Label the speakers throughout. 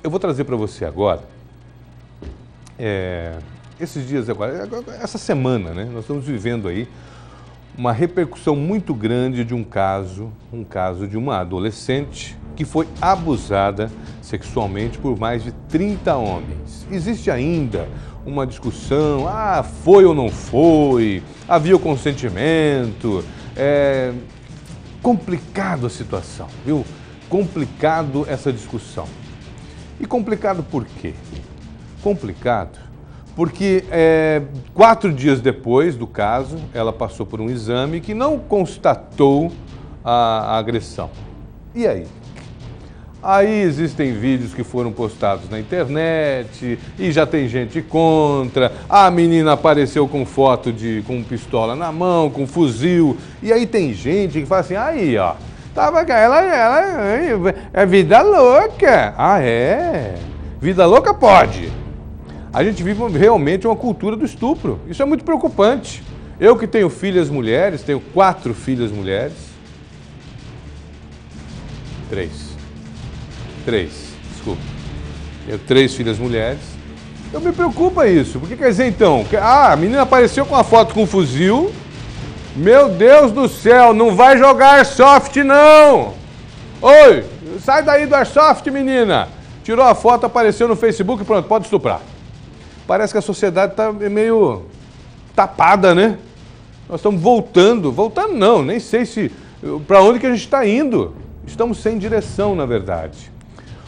Speaker 1: Eu vou trazer para você agora, esses dias agora, essa semana, né? Nós estamos vivendo aí uma repercussão muito grande de um caso de uma adolescente que foi abusada sexualmente por mais de 30 homens. Existe ainda uma discussão, foi ou não foi, havia o consentimento, complicado a situação, viu? Complicado essa discussão. E complicado por quê? Complicado porque 4 dias depois do caso, ela passou por um exame que não constatou a agressão. E aí? Aí existem vídeos que foram postados na internet e já tem gente contra. A menina apareceu com foto com pistola na mão, com fuzil. E aí tem gente que fala assim, aí ó, ela é vida louca. Vida louca pode. A gente vive realmente uma cultura do estupro. Isso é muito preocupante. Eu que tenho filhas mulheres, tenho 4 filhas mulheres. 3, desculpa. Tenho 3 filhas mulheres. Eu me preocupa isso. Porque quer dizer então, a menina apareceu com a foto com um fuzil. Meu Deus do céu, não vai jogar airsoft não! Oi, sai daí do airsoft, menina! Tirou a foto, apareceu no Facebook, pronto, pode estuprar. Parece que a sociedade está meio tapada, né? Nós estamos voltando não, nem sei para onde que a gente está indo. Estamos sem direção, na verdade.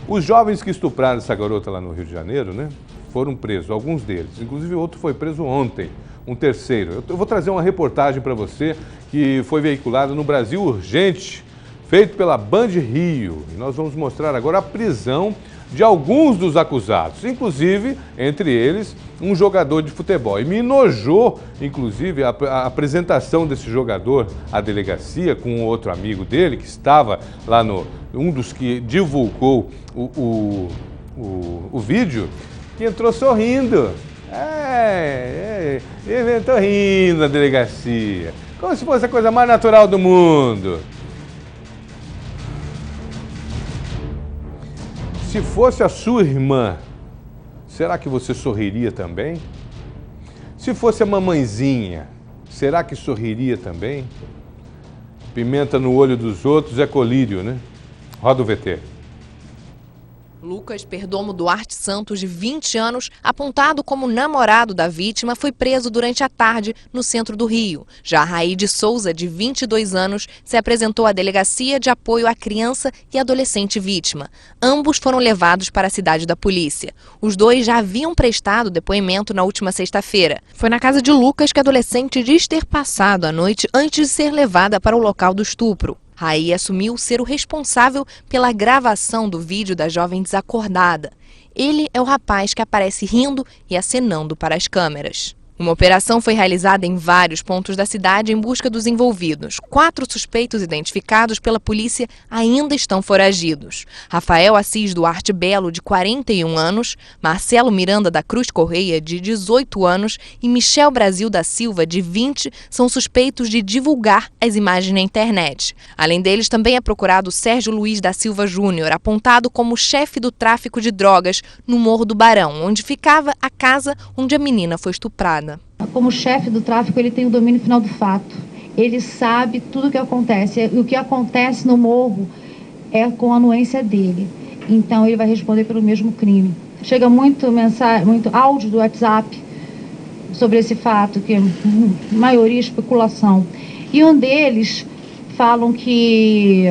Speaker 1: Os jovens que estupraram essa garota lá no Rio de Janeiro, né, foram presos, alguns deles. Inclusive, outro foi preso ontem, um terceiro. Eu vou trazer uma reportagem para você que foi veiculada no Brasil Urgente, feito pela Band Rio. E nós vamos mostrar agora a prisão de alguns dos acusados, inclusive, entre eles, um jogador de futebol. E me enojou, inclusive, a apresentação desse jogador à delegacia com outro amigo dele, que estava lá um dos que divulgou o vídeo, que entrou sorrindo. Entrou rindo na delegacia, como se fosse a coisa mais natural do mundo. Se fosse a sua irmã, será que você sorriria também? Se fosse a mamãezinha, será que sorriria também? Pimenta no olho dos outros é colírio, né? Roda o VT.
Speaker 2: Lucas Perdomo Duarte Santos, de 20 anos, apontado como namorado da vítima, foi preso durante a tarde no centro do Rio. Já Raide Souza, de 22 anos, se apresentou à Delegacia de Apoio à Criança e Adolescente Vítima. Ambos foram levados para a cidade da polícia. Os dois já haviam prestado depoimento na última sexta-feira. Foi na casa de Lucas que a adolescente diz ter passado a noite antes de ser levada para o local do estupro. Raí assumiu ser o responsável pela gravação do vídeo da jovem desacordada. Ele é o rapaz que aparece rindo e acenando para as câmeras. Uma operação foi realizada em vários pontos da cidade em busca dos envolvidos. 4 suspeitos identificados pela polícia ainda estão foragidos. Rafael Assis Duarte Belo, de 41 anos, Marcelo Miranda da Cruz Correia, de 18 anos e Michel Brasil da Silva, de 20, são suspeitos de divulgar as imagens na internet. Além deles, também é procurado Sérgio Luiz da Silva Júnior, apontado como chefe do tráfico de drogas no Morro do Barão, onde ficava a casa onde a menina foi estuprada.
Speaker 3: Como chefe do tráfico, ele tem o domínio final do fato. Ele sabe tudo o que acontece. E o que acontece no morro é com a anuência dele. Então, ele vai responder pelo mesmo crime. Chega muito áudio do WhatsApp sobre esse fato, que a maioria é especulação. E um deles falam que...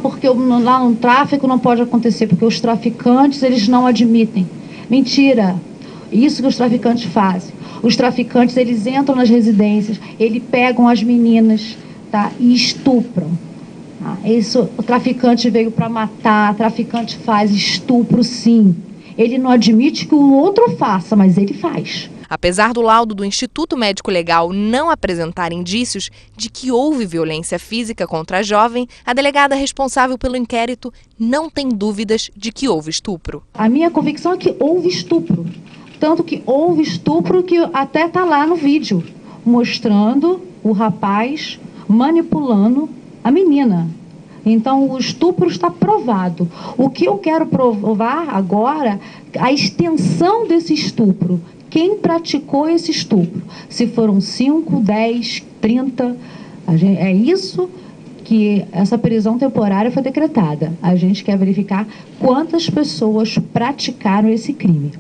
Speaker 3: porque lá no tráfico não pode acontecer, porque os traficantes, eles não admitem. Mentira! Isso que os traficantes fazem. Os traficantes, eles entram nas residências, eles pegam as meninas, tá, e estupram. Tá? O traficante veio para matar, o traficante faz estupro, sim. Ele não admite que o outro faça, mas ele faz.
Speaker 2: Apesar do laudo do Instituto Médico Legal não apresentar indícios de que houve violência física contra a jovem, a delegada responsável pelo inquérito não tem dúvidas de que houve estupro.
Speaker 3: A minha convicção é que houve estupro. Tanto que houve estupro que até está lá no vídeo, mostrando o rapaz manipulando a menina. Então, o estupro está provado. O que eu quero provar agora, a extensão desse estupro. Quem praticou esse estupro? Se foram 5, 10, 30, é isso que essa prisão temporária foi decretada. A gente quer verificar quantas pessoas praticaram esse crime.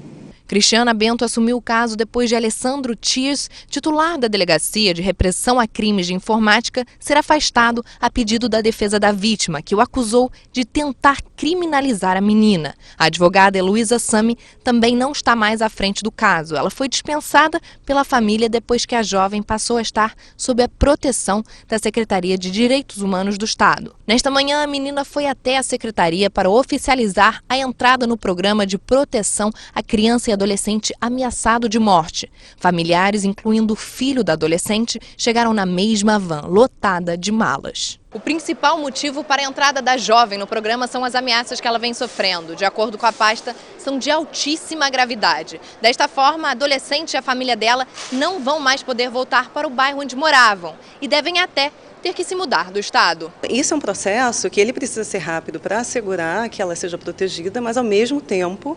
Speaker 2: Cristiana Bento assumiu o caso depois de Alessandro Thiers, titular da Delegacia de Repressão a Crimes de Informática, ser afastado a pedido da defesa da vítima, que o acusou de tentar criminalizar a menina. A advogada Heloísa Sami também não está mais à frente do caso. Ela foi dispensada pela família depois que a jovem passou a estar sob a proteção da Secretaria de Direitos Humanos do Estado. Nesta manhã, a menina foi até a secretaria para oficializar a entrada no programa de proteção à criança e adolescente ameaçado de morte. Familiares, incluindo o filho da adolescente, chegaram na mesma van, lotada de malas. O principal motivo para a entrada da jovem no programa são as ameaças que ela vem sofrendo. De acordo com a pasta, são de altíssima gravidade. Desta forma, a adolescente e a família dela não vão mais poder voltar para o bairro onde moravam e devem até ter que se mudar do estado.
Speaker 4: Isso é um processo que ele precisa ser rápido para assegurar que ela seja protegida, mas ao mesmo tempo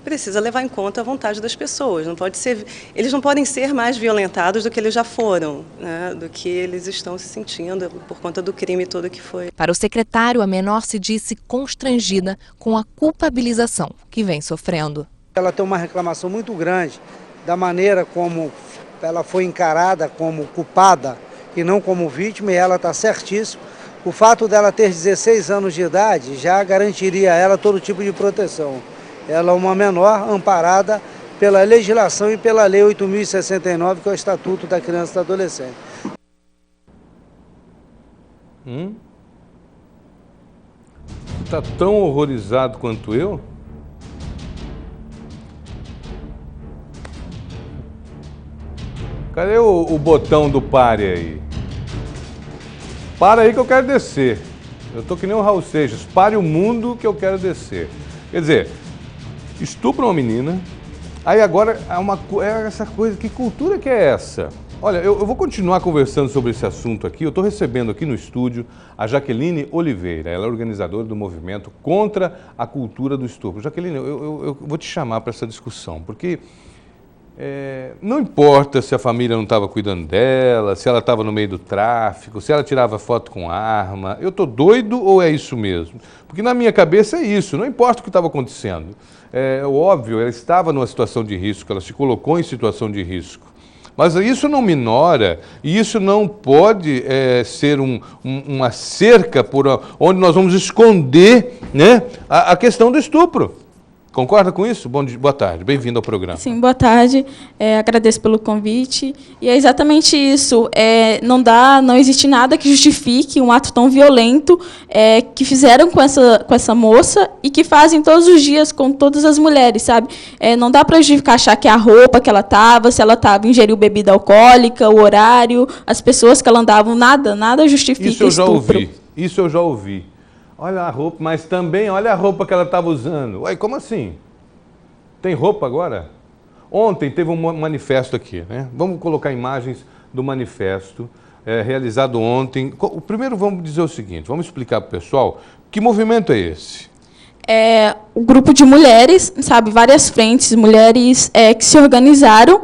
Speaker 4: precisa levar em conta a vontade das pessoas. Eles não podem ser mais violentados do que eles já foram, né, do que eles estão se sentindo por conta do crime todo que foi.
Speaker 2: Para o secretário, a menor se disse constrangida com a culpabilização que vem sofrendo.
Speaker 5: Ela tem uma reclamação muito grande da maneira como ela foi encarada como culpada e não como vítima, e ela está certíssima. O fato dela ter 16 anos de idade já garantiria a ela todo tipo de proteção. Ela é uma menor amparada pela legislação e pela Lei 8.069, que é o Estatuto da Criança e do Adolescente.
Speaker 1: Está tão horrorizado quanto eu? Cadê o botão do pare aí? Para aí que eu quero descer. Eu tô que nem o Raul Seixas. Pare o mundo que eu quero descer. Quer dizer, estupra uma menina, aí agora é essa coisa, que cultura que é essa? Olha, eu vou continuar conversando sobre esse assunto aqui. Eu estou recebendo aqui no estúdio a Jaqueline Oliveira. Ela é organizadora do movimento contra a cultura do estupro. Jaqueline, eu vou te chamar para essa discussão, porque não importa se a família não estava cuidando dela, se ela estava no meio do tráfico, se ela tirava foto com arma. Eu estou doido ou é isso mesmo? Porque na minha cabeça é isso, não importa o que estava acontecendo. É óbvio, ela estava numa situação de risco, ela se colocou em situação de risco. Mas isso não minora, e isso não pode ser uma cerca por onde nós vamos esconder, né, a questão do estupro. Concorda com isso? Boa tarde, bem-vindo ao programa.
Speaker 6: Sim, boa tarde, agradeço pelo convite. E é exatamente isso, não existe nada que justifique um ato tão violento que fizeram com essa moça e que fazem todos os dias com todas as mulheres, sabe? Não dá para justificar, achar que é a roupa que ela estava, se ela ingeriu bebida alcoólica, o horário, as pessoas que ela andava, nada justifica
Speaker 1: isso. Isso eu já
Speaker 6: estupro.
Speaker 1: ouvi. Olha a roupa, mas também olha a roupa que ela estava usando. Ué, como assim? Tem roupa agora? Ontem teve um manifesto aqui, né? Vamos colocar imagens do manifesto realizado ontem. Primeiro vamos dizer o seguinte, vamos explicar para o pessoal que movimento é esse?
Speaker 6: O grupo de mulheres, sabe, várias frentes, mulheres que se organizaram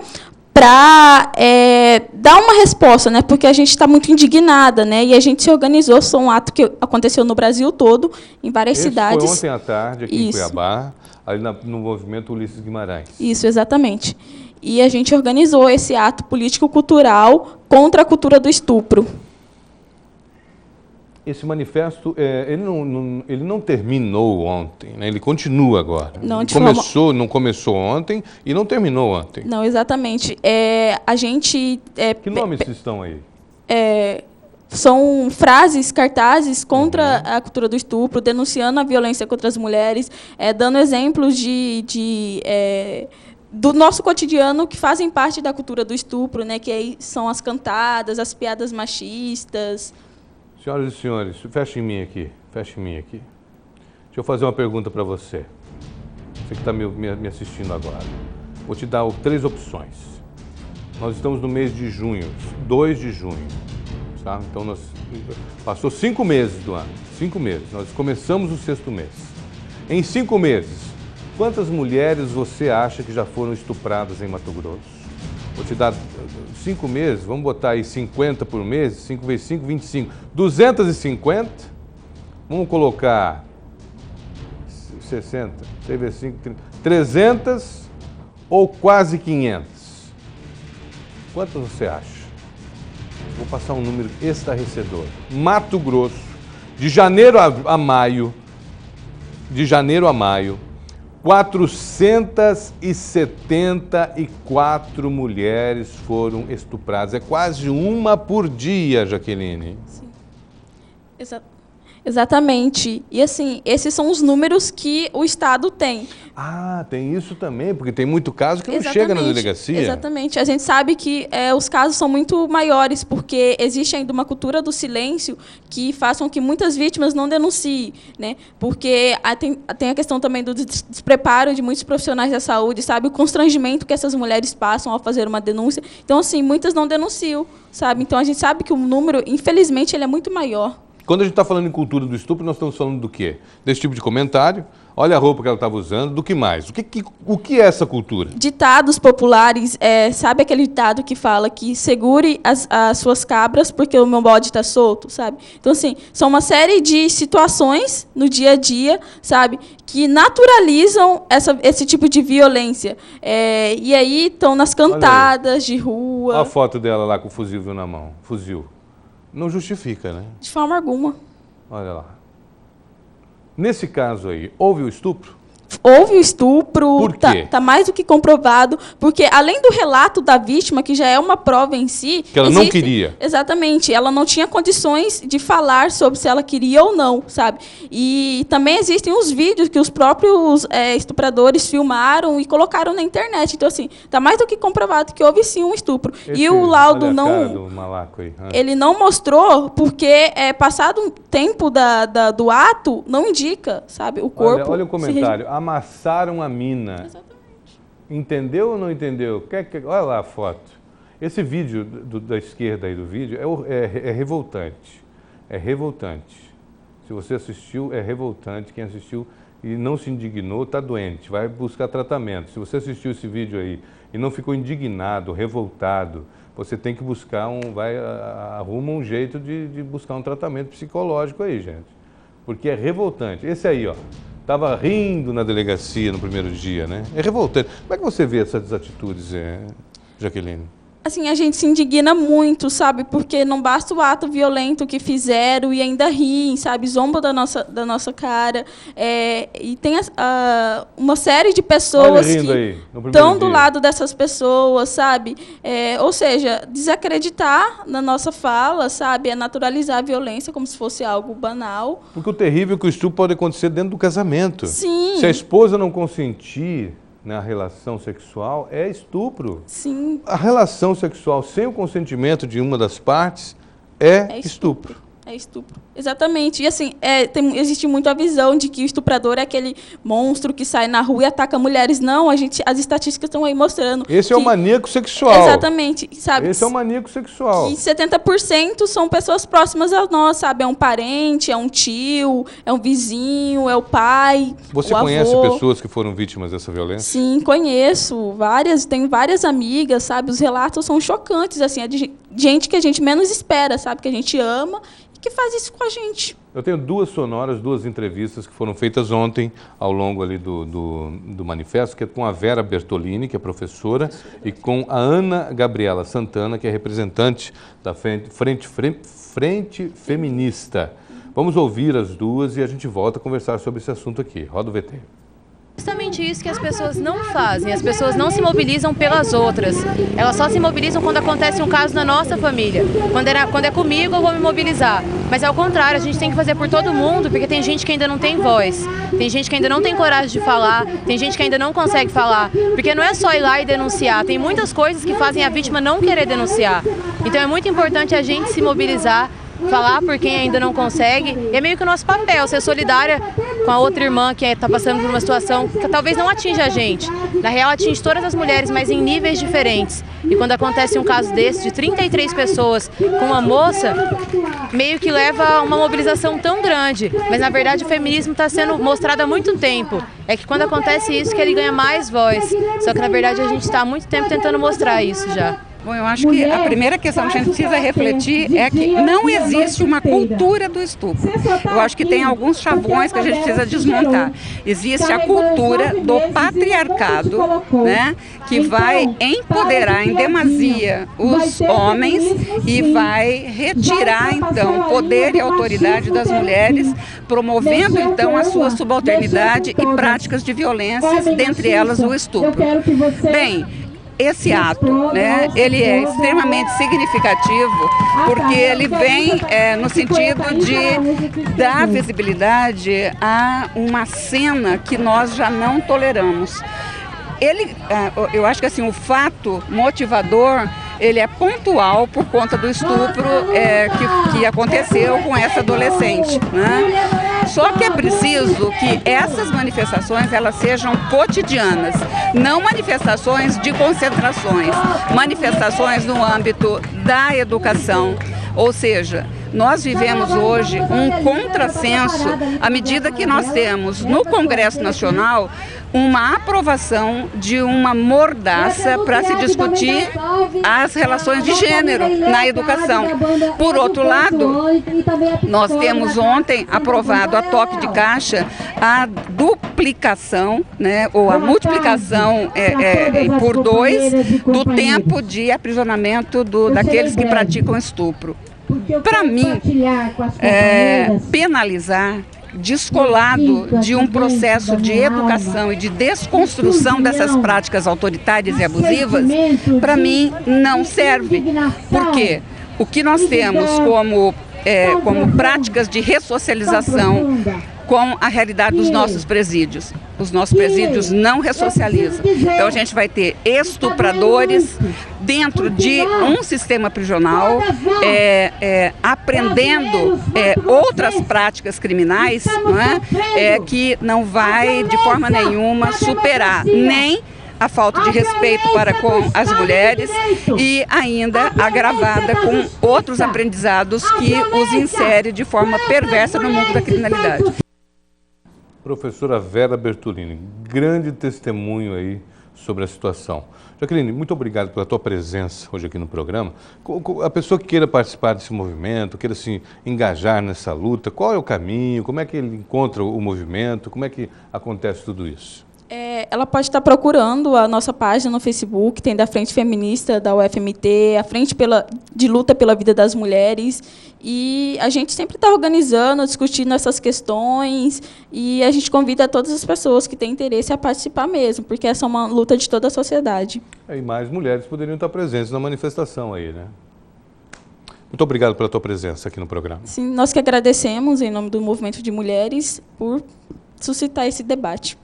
Speaker 6: para dar uma resposta, né? Porque a gente está muito indignada, né? E a gente se organizou, foi um ato que aconteceu no Brasil todo, em várias cidades.
Speaker 1: Foi ontem à tarde, aqui em Cuiabá, ali no movimento Ulisses Guimarães.
Speaker 6: Isso, exatamente. E a gente organizou esse ato político-cultural contra a cultura do estupro.
Speaker 1: Esse manifesto, ele não terminou ontem, né? Ele continua agora. Não começou ontem e não terminou ontem.
Speaker 6: Não, exatamente. A gente...
Speaker 1: que nomes estão aí?
Speaker 6: São frases, cartazes contra a cultura do estupro, denunciando a violência contra as mulheres, dando exemplos do nosso cotidiano que fazem parte da cultura do estupro, né? Que aí são as cantadas, as piadas machistas.
Speaker 1: Senhoras e senhores, feche em mim aqui. Deixa eu fazer uma pergunta para você. Você que está me assistindo agora. Vou te dar 3 opções. Nós estamos no mês de junho, 2 de junho. tá? Então, passou 5 meses do ano, 5 meses. Nós começamos o 6º mês. Em 5 meses, quantas mulheres você acha que já foram estupradas em Mato Grosso? Vou te dar 5 meses, vamos botar aí 50 por mês, 5 vezes 5, 25. 250, vamos colocar 60, 6 vezes 5, 30, 300 ou quase 500? Quantas você acha? Vou passar um número estarrecedor. Mato Grosso, de janeiro a maio, 474 mulheres foram estupradas. É quase uma por dia, Jaqueline.
Speaker 6: Sim. Exatamente. E assim, esses são os números que o Estado tem.
Speaker 1: Ah, tem isso também, porque tem muito caso que não chega na delegacia.
Speaker 6: Exatamente. A gente sabe que os casos são muito maiores, porque existe ainda uma cultura do silêncio que faz com que muitas vítimas não denunciem, né? Porque tem a questão também do despreparo de muitos profissionais da saúde, sabe? O constrangimento que essas mulheres passam ao fazer uma denúncia. Então, assim, muitas não denunciam, sabe? Então, a gente sabe que o número, infelizmente, ele é muito maior.
Speaker 1: Quando a gente está falando em cultura do estupro, nós estamos falando do quê? Desse tipo de comentário, olha a roupa que ela estava usando, do que mais? O que é essa cultura?
Speaker 6: Ditados populares, sabe aquele ditado que fala que segure as suas cabras porque o meu bode está solto, sabe? Então, assim, são uma série de situações no dia a dia, sabe, que naturalizam esse tipo de violência. E aí estão nas cantadas de rua.
Speaker 1: Olha a foto dela lá com o fuzil na mão. Fuzil. Não justifica, né?
Speaker 6: De forma alguma.
Speaker 1: Olha lá. Nesse caso aí, houve o estupro?
Speaker 6: Houve o estupro,
Speaker 1: Por quê?
Speaker 6: Tá mais do que comprovado, porque além do relato da vítima, que já é uma prova em si...
Speaker 1: Que ela não queria.
Speaker 6: Exatamente, ela não tinha condições de falar sobre se ela queria ou não, sabe? E também existem os vídeos que os próprios estupradores filmaram e colocaram na internet. Então, assim, tá mais do que comprovado que houve sim um estupro. E o laudo
Speaker 1: olha
Speaker 6: não...
Speaker 1: a cara do malaco aí.
Speaker 6: Ele não mostrou porque, passado um tempo do ato, não indica, sabe? O corpo...
Speaker 1: Olha o comentário. Amassaram a mina.
Speaker 6: Exatamente.
Speaker 1: Entendeu ou não entendeu? Olha lá a foto. Esse vídeo da esquerda aí do vídeo é revoltante. É revoltante. Se você assistiu, é revoltante. Quem assistiu e não se indignou está doente, vai buscar tratamento. Se você assistiu esse vídeo aí e não ficou indignado, revoltado, você tem que buscar arruma um jeito de buscar um tratamento psicológico aí, gente. Porque é revoltante. Esse aí, ó. Estava rindo na delegacia no primeiro dia, né? É revoltante. Como é que você vê essas atitudes, Jaqueline?
Speaker 6: Assim, a gente se indigna muito, sabe? Porque não basta o ato violento que fizeram e ainda riem, sabe? Zombam da nossa cara. E tem uma série de pessoas que estão do lado dessas pessoas, sabe? Ou seja, desacreditar na nossa fala, sabe? É naturalizar a violência como se fosse algo banal.
Speaker 1: Porque o terrível é que o estupro pode acontecer dentro do casamento.
Speaker 6: Sim.
Speaker 1: Se a esposa não consentir na relação sexual, é estupro.
Speaker 6: Sim.
Speaker 1: A relação sexual sem o consentimento de uma das partes é estupro.
Speaker 6: É estupro. Exatamente. E assim, existe muito a visão de que o estuprador é aquele monstro que sai na rua e ataca mulheres. Não, as estatísticas estão aí mostrando.
Speaker 1: Esse é o maníaco sexual.
Speaker 6: Exatamente. Sabe?
Speaker 1: Esse é o maníaco sexual.
Speaker 6: E 70% são pessoas próximas a nós, sabe? É um parente, é um tio, é um vizinho, é o pai,
Speaker 1: Você
Speaker 6: o
Speaker 1: conhece
Speaker 6: avô.
Speaker 1: pessoas que foram vítimas dessa violência?
Speaker 6: Sim, conheço. Várias, tenho várias amigas, sabe? Os relatos são chocantes, assim, é de gente que a gente menos espera, sabe? Que a gente ama e que faz isso com a gente.
Speaker 1: Eu tenho 2 sonoras, 2 entrevistas que foram feitas ontem ao longo ali do manifesto, que é com a Vera Bertolini, que é professora, e com a Ana Gabriela Santana, que é representante da Frente Feminista. Vamos ouvir as duas e a gente volta a conversar sobre esse assunto aqui. Roda o VT.
Speaker 7: Justamente isso que as pessoas não fazem, as pessoas não se mobilizam pelas outras, elas só se mobilizam quando acontece um caso na nossa família, quando é comigo eu vou me mobilizar, mas ao contrário, a gente tem que fazer por todo mundo, porque tem gente que ainda não tem voz, tem gente que ainda não tem coragem de falar, tem gente que ainda não consegue falar, porque não é só ir lá e denunciar, tem muitas coisas que fazem a vítima não querer denunciar, então é muito importante a gente se mobilizar, falar por quem ainda não consegue, e é meio que o nosso papel, ser solidária com a outra irmã que está passando por uma situação que talvez não atinja a gente. Na real, atinge todas as mulheres, mas em níveis diferentes. E quando acontece um caso desse, de 33 pessoas com uma moça, meio que leva a uma mobilização tão grande. Mas, na verdade, o feminismo está sendo mostrado há muito tempo. É que quando acontece isso, que ele ganha mais voz. Só que, na verdade, a gente está há muito tempo tentando mostrar isso já.
Speaker 8: Bom, eu acho que a primeira questão que a gente precisa refletir é que não existe uma cultura do estupro. Eu acho que tem alguns chavões que a gente precisa desmontar. Existe a cultura do patriarcado, né, que vai empoderar em demasia os homens e vai retirar, então, poder e autoridade das mulheres, promovendo, então, a sua subalternidade e práticas de violência, dentre elas o estupro. Bem, esse ato, né, ele é extremamente significativo porque ele vem no sentido de dar visibilidade a uma cena que nós já não toleramos. Eu acho que assim, o fato motivador, ele é pontual por conta do estupro que aconteceu com essa adolescente, né? Só que é preciso que essas manifestações elas sejam cotidianas, não manifestações de concentrações, manifestações no âmbito da educação, ou seja, nós vivemos hoje um contrassenso à medida que nós temos no Congresso Nacional uma aprovação de uma mordaça para se discutir as relações de gênero na educação. Por outro lado, nós temos ontem aprovado a toque de caixa a duplicação, né, ou a multiplicação por 2 do tempo de aprisionamento daqueles que praticam estupro. Para mim, penalizar descolado de um processo de educação e de desconstrução dessas práticas autoritárias e abusivas, para mim não serve. Por quê? O que nós temos como práticas de ressocialização com a realidade dos nossos presídios. Os nossos presídios não ressocializam. Então a gente vai ter estupradores dentro de um sistema prisional, aprendendo outras práticas criminais, não é? Que não vai de forma nenhuma superar nem a falta de respeito para com as mulheres e ainda agravada com outros aprendizados que os insere de forma perversa no mundo da criminalidade.
Speaker 1: Professora Vera Bertolini, grande testemunho aí sobre a situação. Jaqueline, muito obrigado pela tua presença hoje aqui no programa. A pessoa que queira participar desse movimento, queira se engajar nessa luta, qual é o caminho, como é que ele encontra o movimento, como é que acontece tudo isso?
Speaker 6: Ela pode estar procurando a nossa página no Facebook, tem da Frente Feminista da UFMT, a Frente de Luta pela Vida das Mulheres, e a gente sempre está organizando, discutindo essas questões, e a gente convida todas as pessoas que têm interesse a participar mesmo, porque essa é uma luta de toda a sociedade.
Speaker 1: E mais mulheres poderiam estar presentes na manifestação aí, né? Muito obrigado pela tua presença aqui no programa.
Speaker 6: Sim, nós que agradecemos, em nome do Movimento de Mulheres, por suscitar esse debate.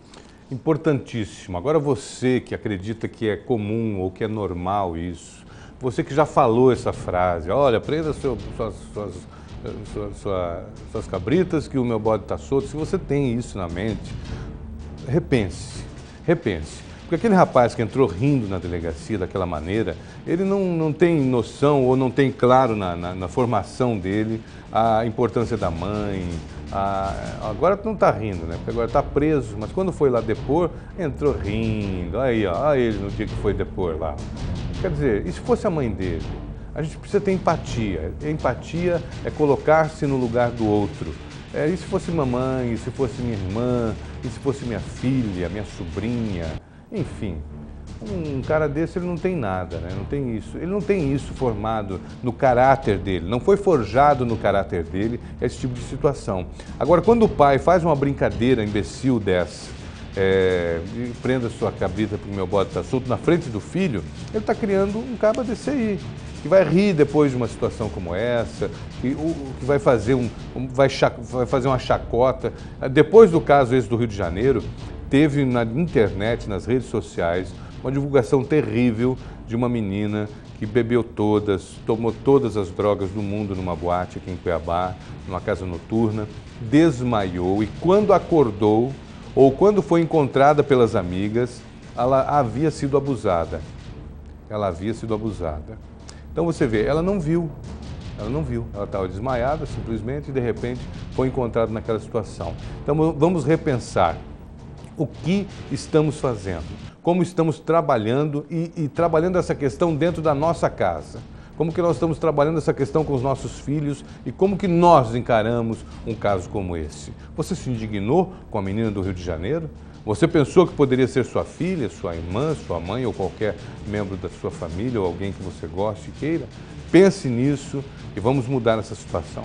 Speaker 1: Importantíssimo. Agora você que acredita que é comum ou que é normal isso, você que já falou essa frase, olha, prenda suas cabritas que o meu bode está solto, se você tem isso na mente, repense. Porque aquele rapaz que entrou rindo na delegacia daquela maneira, ele não tem noção ou não tem claro na formação dele a importância da mãe. Agora não está rindo, né? Porque agora está preso, mas quando foi lá depor, entrou rindo. Aí, ó, olha ele no dia que foi depor lá. Quer dizer, e se fosse a mãe dele? A gente precisa ter empatia. Empatia é colocar-se no lugar do outro. E se fosse mamãe, e se fosse minha irmã, e se fosse minha filha, minha sobrinha, enfim. Um cara desse, ele não tem nada, né? Não tem isso. Ele não tem isso formado no caráter dele, não foi forjado no caráter dele esse tipo de situação. Agora, quando o pai faz uma brincadeira imbecil dessa, prenda sua cabrita porque o meu bode está solto na frente do filho, ele está criando um caba desse aí, que vai rir depois de uma situação como essa, que vai fazer vai fazer uma chacota. Depois do caso esse do Rio de Janeiro, teve na internet, nas redes sociais, uma divulgação terrível de uma menina que bebeu todas, tomou todas as drogas do mundo numa boate aqui em Cuiabá, numa casa noturna, desmaiou e quando acordou, ou quando foi encontrada pelas amigas, ela havia sido abusada. Ela havia sido abusada. Então você vê, ela não viu, ela estava desmaiada simplesmente e de repente foi encontrada naquela situação. Então vamos repensar o que estamos fazendo, como estamos trabalhando e trabalhando essa questão dentro da nossa casa. Como que nós estamos trabalhando essa questão com os nossos filhos e como que nós encaramos um caso como esse. Você se indignou com a menina do Rio de Janeiro? Você pensou que poderia ser sua filha, sua irmã, sua mãe ou qualquer membro da sua família ou alguém que você goste e queira? Pense nisso e vamos mudar essa situação.